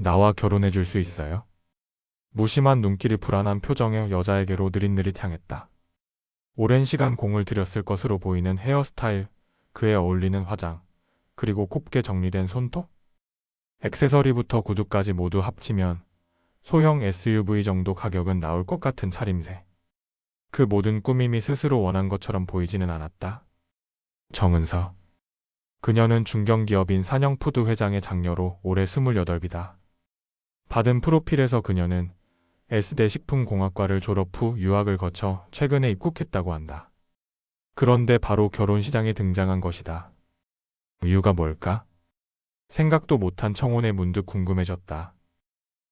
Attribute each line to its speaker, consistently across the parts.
Speaker 1: 나와 결혼해 줄 수 있어요? 무심한 눈길이 불안한 표정의 여자에게로 느릿느릿 향했다. 오랜 시간 공을 들였을 것으로 보이는 헤어스타일, 그에 어울리는 화장, 그리고 곱게 정리된 손톱? 액세서리부터 구두까지 모두 합치면 소형 SUV 정도 가격은 나올 것 같은 차림새. 그 모든 꾸밈이 스스로 원한 것처럼 보이지는 않았다. 정은서. 그녀는 중견기업인 산영푸드 회장의 장녀로 올해 28이다. 받은 프로필에서 그녀는 S대 식품공학과를 졸업 후 유학을 거쳐 최근에 입국했다고 한다. 그런데 바로 결혼 시장에 등장한 것이다. 이유가 뭘까? 생각도 못한 청혼에 문득 궁금해졌다.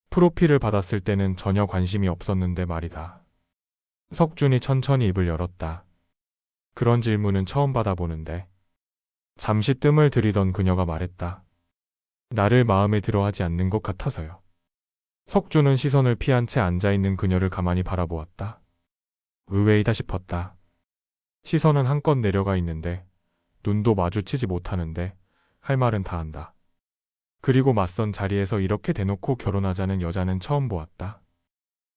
Speaker 1: 프로필을 받았을 때는 전혀 관심이 없었는데 말이다. 석준이 천천히 입을 열었다. 그런 질문은 처음 받아보는데. 잠시 뜸을 들이던 그녀가 말했다. 나를 마음에 들어 하지 않는 것 같아서요. 석준은 시선을 피한 채 앉아있는 그녀를 가만히 바라보았다. 의외이다 싶었다. 시선은 한껏 내려가 있는데 눈도 마주치지 못하는데 할 말은 다 한다. 그리고 맞선 자리에서 이렇게 대놓고 결혼하자는 여자는 처음 보았다.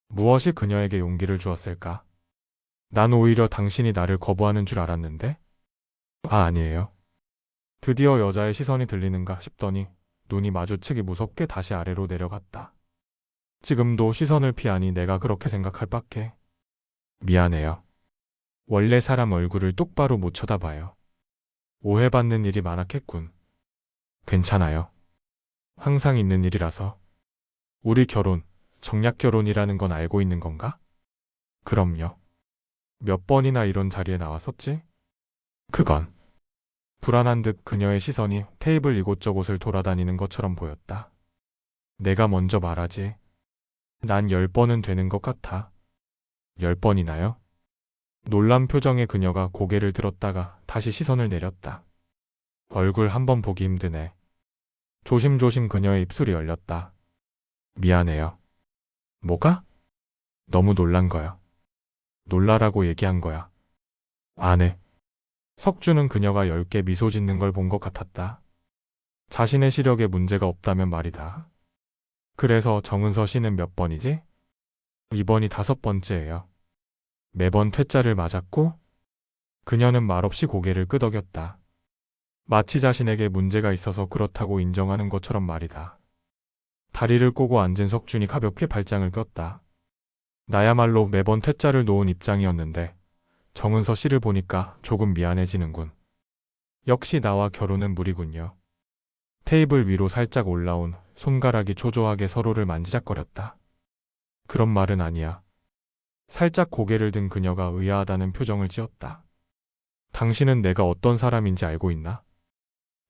Speaker 1: 무엇이 그녀에게 용기를 주었을까? 난 오히려 당신이 나를 거부하는 줄 알았는데? 아니에요. 드디어 여자의 시선이 들리는가 싶더니 눈이 마주치기 무섭게 다시 아래로 내려갔다. 지금도 시선을 피하니 내가 그렇게 생각할 밖에. 미안해요. 원래 사람 얼굴을 똑바로 못 쳐다봐요. 오해받는 일이 많았겠군. 괜찮아요. 항상 있는 일이라서. 우리 결혼, 정략 결혼이라는 건 알고 있는 건가? 그럼요. 몇 번이나 이런 자리에 나왔었지? 그건. 불안한 듯 그녀의 시선이 테이블 이곳저곳을 돌아다니는 것처럼 보였다. 내가 먼저 말하지. 난 10번은 되는 것 같아. 10번이나요? 놀란 표정의 그녀가 고개를 들었다가 다시 시선을 내렸다. 얼굴 한번 보기 힘드네. 조심조심 그녀의 입술이 열렸다. 미안해요. 뭐가? 너무 놀란 거야. 놀라라고 얘기한 거야. 안 해. 석주는 그녀가 엷게 미소 짓는 걸 본 것 같았다. 자신의 시력에 문제가 없다면 말이다. 그래서 정은서 씨는 몇 번이지? 이번이 5번째예요. 매번 퇴짜를 맞았고? 그녀는 말없이 고개를 끄덕였다. 마치 자신에게 문제가 있어서 그렇다고 인정하는 것처럼 말이다. 다리를 꼬고 앉은 석준이 가볍게 발장을 꼈다. 나야말로 매번 퇴짜를 놓은 입장이었는데 정은서 씨를 보니까 조금 미안해지는군. 역시 나와 결혼은 무리군요. 테이블 위로 살짝 올라온 손가락이 초조하게 서로를 만지작거렸다. 그런 말은 아니야. 살짝 고개를 든 그녀가 의아하다는 표정을 지었다. 당신은 내가 어떤 사람인지 알고 있나?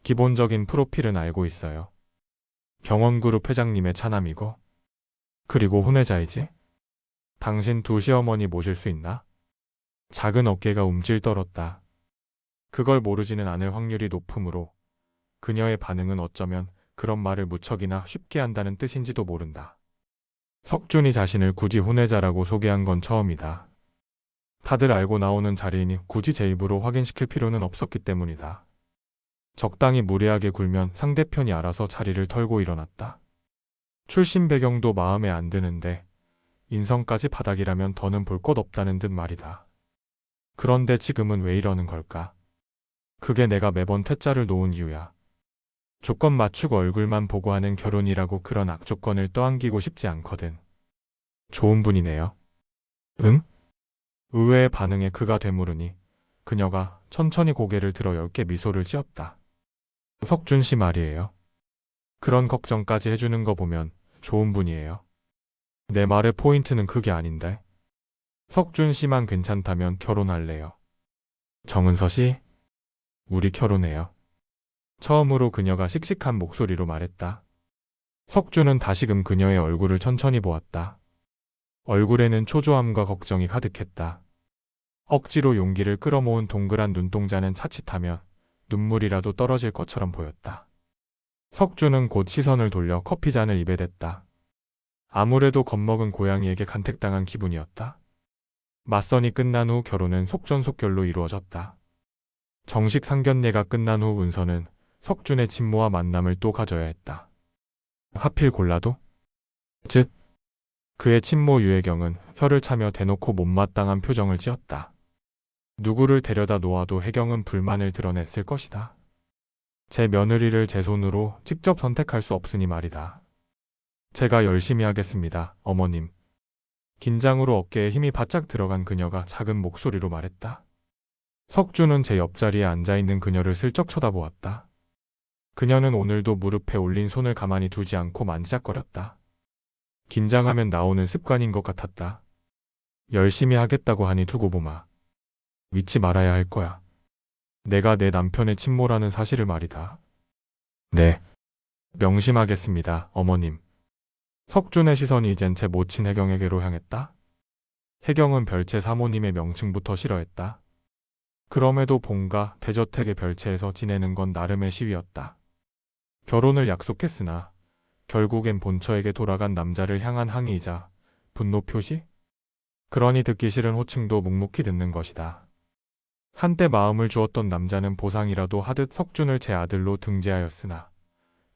Speaker 1: 기본적인 프로필은 알고 있어요. 경원그룹 회장님의 차남이고, 그리고 혼외자이지? 당신 두 시어머니 모실 수 있나? 작은 어깨가 움찔떨었다. 그걸 모르지는 않을 확률이 높으므로 그녀의 반응은 어쩌면 그런 말을 무척이나 쉽게 한다는 뜻인지도 모른다. 석준이 자신을 굳이 혼외자라고 소개한 건 처음이다. 다들 알고 나오는 자리이니 굳이 제 입으로 확인시킬 필요는 없었기 때문이다. 적당히 무례하게 굴면 상대편이 알아서 자리를 털고 일어났다. 출신 배경도 마음에 안 드는데 인성까지 바닥이라면 더는 볼 것 없다는 듯 말이다. 그런데 지금은 왜 이러는 걸까? 그게 내가 매번 퇴짜를 놓은 이유야. 조건 맞추고 얼굴만 보고 하는 결혼이라고 그런 악조건을 떠안기고 싶지 않거든. 좋은 분이네요. 응? 의외의 반응에 그가 되물으니 그녀가 천천히 고개를 들어 엷게 미소를 지었다. 석준 씨 말이에요. 그런 걱정까지 해주는 거 보면 좋은 분이에요. 내 말의 포인트는 그게 아닌데. 석준 씨만 괜찮다면 결혼할래요. 정은서 씨, 우리 결혼해요. 처음으로 그녀가 씩씩한 목소리로 말했다. 석준은 다시금 그녀의 얼굴을 천천히 보았다. 얼굴에는 초조함과 걱정이 가득했다. 억지로 용기를 끌어모은 동그란 눈동자는 차칫하며 눈물이라도 떨어질 것처럼 보였다. 석준은 곧 시선을 돌려 커피잔을 입에 댔다. 아무래도 겁먹은 고양이에게 간택당한 기분이었다. 맞선이 끝난 후 결혼은 속전속결로 이루어졌다. 정식 상견례가 끝난 후 은서는 석준의 친모와 만남을 또 가져야 했다. 하필 골라도? 즉, 그의 친모 유혜경은 혀를 차며 대놓고 못마땅한 표정을 지었다. 누구를 데려다 놓아도 혜경은 불만을 드러냈을 것이다. 제 며느리를 제 손으로 직접 선택할 수 없으니 말이다. 제가 열심히 하겠습니다, 어머님. 긴장으로 어깨에 힘이 바짝 들어간 그녀가 작은 목소리로 말했다. 석주는 제 옆자리에 앉아있는 그녀를 슬쩍 쳐다보았다. 그녀는 오늘도 무릎에 올린 손을 가만히 두지 않고 만지작거렸다. 긴장하면 나오는 습관인 것 같았다. 열심히 하겠다고 하니 두고 보마. 믿지 말아야 할 거야. 내가 내 남편의 친모라는 사실을 말이다. 네. 명심하겠습니다, 어머님. 석준의 시선이 이젠 제 모친 혜경에게로 향했다. 혜경은 별채 사모님의 명칭부터 싫어했다. 그럼에도 본가 대저택의 별채에서 지내는 건 나름의 시위였다. 결혼을 약속했으나 결국엔 본처에게 돌아간 남자를 향한 항의이자 분노 표시? 그러니 듣기 싫은 호칭도 묵묵히 듣는 것이다. 한때 마음을 주었던 남자는 보상이라도 하듯 석준을 제 아들로 등재하였으나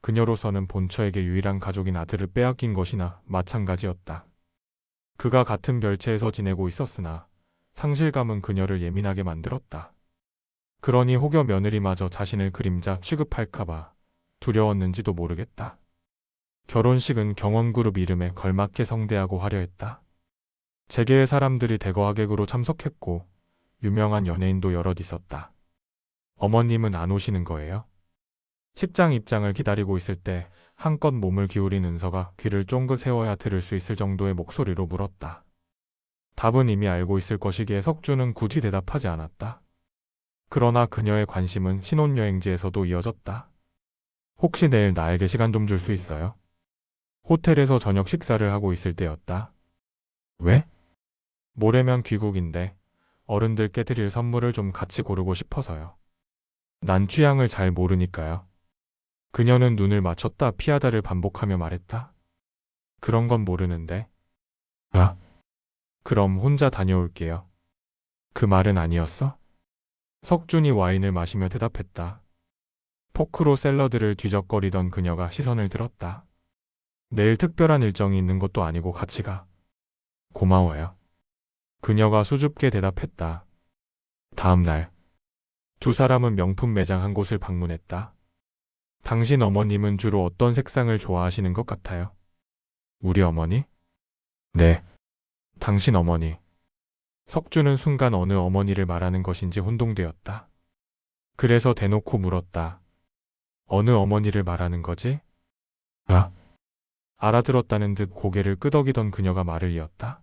Speaker 1: 그녀로서는 본처에게 유일한 가족인 아들을 빼앗긴 것이나 마찬가지였다. 그가 같은 별채에서 지내고 있었으나 상실감은 그녀를 예민하게 만들었다. 그러니 혹여 며느리마저 자신을 그림자 취급할까봐 두려웠는지도 모르겠다. 결혼식은 경원그룹 이름에 걸맞게 성대하고 화려했다. 재계의 사람들이 대거 하객으로 참석했고 유명한 연예인도 여럿 있었다. 어머님은 안 오시는 거예요? 식장 입장을 기다리고 있을 때 한껏 몸을 기울인 은서가 귀를 쫑긋 세워야 들을 수 있을 정도의 목소리로 물었다. 답은 이미 알고 있을 것이기에 석주는 굳이 대답하지 않았다. 그러나 그녀의 관심은 신혼여행지에서도 이어졌다. 혹시 내일 나에게 시간 좀 줄 수 있어요? 호텔에서 저녁 식사를 하고 있을 때였다. 왜? 모레면 귀국인데 어른들께 드릴 선물을 좀 같이 고르고 싶어서요. 난 취향을 잘 모르니까요. 그녀는 눈을 맞췄다 피하다를 반복하며 말했다. 그런 건 모르는데. 아, 그럼 혼자 다녀올게요. 그 말은 아니었어? 석준이 와인을 마시며 대답했다. 포크로 샐러드를 뒤적거리던 그녀가 시선을 들었다. 내일 특별한 일정이 있는 것도 아니고 같이 가. 고마워요. 그녀가 수줍게 대답했다. 다음 날, 두 사람은 명품 매장 한 곳을 방문했다. 당신 어머님은 주로 어떤 색상을 좋아하시는 것 같아요? 우리 어머니? 네, 당신 어머니. 석주는 순간 어느 어머니를 말하는 것인지 혼동되었다. 그래서 대놓고 물었다. 어느 어머니를 말하는 거지? 아, 알아들었다는 듯 고개를 끄덕이던 그녀가 말을 이었다.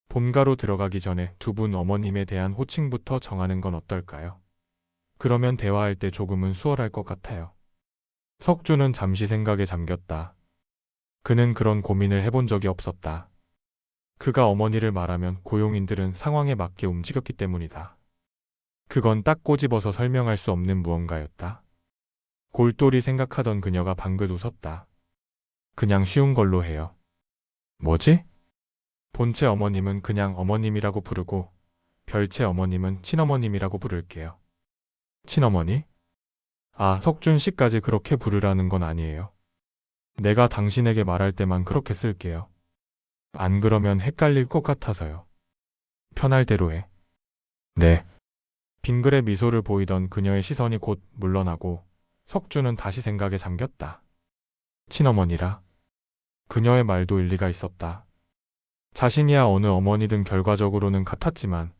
Speaker 1: 본가로 들어가기 전에 두 분 어머님에 대한 호칭부터 정하는 건 어떨까요? 그러면 대화할 때 조금은 수월할 것 같아요. 석주는 잠시 생각에 잠겼다. 그는 그런 고민을 해본 적이 없었다. 그가 어머니를 말하면 고용인들은 상황에 맞게 움직였기 때문이다. 그건 딱 꼬집어서 설명할 수 없는 무언가였다. 골똘히 생각하던 그녀가 방긋 웃었다. 그냥 쉬운 걸로 해요. 뭐지? 본체 어머님은 그냥 어머님이라고 부르고 별체 어머님은 친어머님이라고 부를게요. 친어머니? 아, 석준 씨까지 그렇게 부르라는 건 아니에요. 내가 당신에게 말할 때만 그렇게 쓸게요. 안 그러면 헷갈릴 것 같아서요. 편할 대로 해. 네. 빙그레 미소를 보이던 그녀의 시선이 곧 물러나고 석준은 다시 생각에 잠겼다. 친어머니라. 그녀의 말도 일리가 있었다. 자신이야 어느 어머니든 결과적으로는 같았지만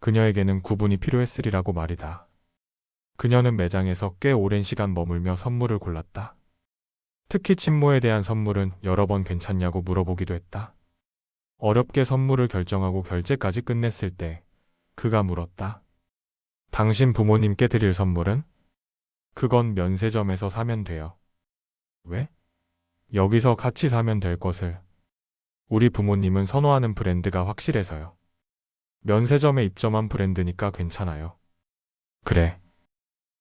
Speaker 1: 그녀에게는 구분이 필요했으리라고 말이다. 그녀는 매장에서 꽤 오랜 시간 머물며 선물을 골랐다. 특히 친모에 대한 선물은 여러 번 괜찮냐고 물어보기도 했다. 어렵게 선물을 결정하고 결제까지 끝냈을 때 그가 물었다. 당신 부모님께 드릴 선물은? 그건 면세점에서 사면 돼요. 왜? 여기서 같이 사면 될 것을. 우리 부모님은 선호하는 브랜드가 확실해서요. 면세점에 입점한 브랜드니까 괜찮아요. 그래.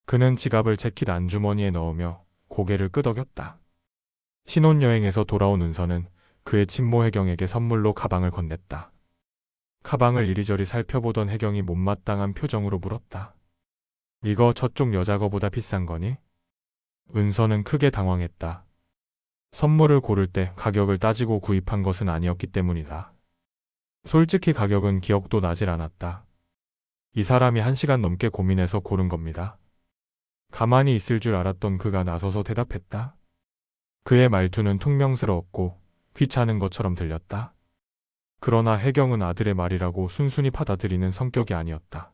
Speaker 1: 그는 지갑을 재킷 안주머니에 넣으며 고개를 끄덕였다. 신혼여행에서 돌아온 은서는 그의 친모 혜경에게 선물로 가방을 건넸다. 가방을 이리저리 살펴보던 혜경이 못마땅한 표정으로 물었다. 이거 저쪽 여자 거보다 비싼 거니? 은서는 크게 당황했다. 선물을 고를 때 가격을 따지고 구입한 것은 아니었기 때문이다. 솔직히 가격은 기억도 나질 않았다. 이 사람이 1시간 넘게 고민해서 고른 겁니다. 가만히 있을 줄 알았던 그가 나서서 대답했다. 그의 말투는 퉁명스러웠고 귀찮은 것처럼 들렸다. 그러나 혜경은 아들의 말이라고 순순히 받아들이는 성격이 아니었다.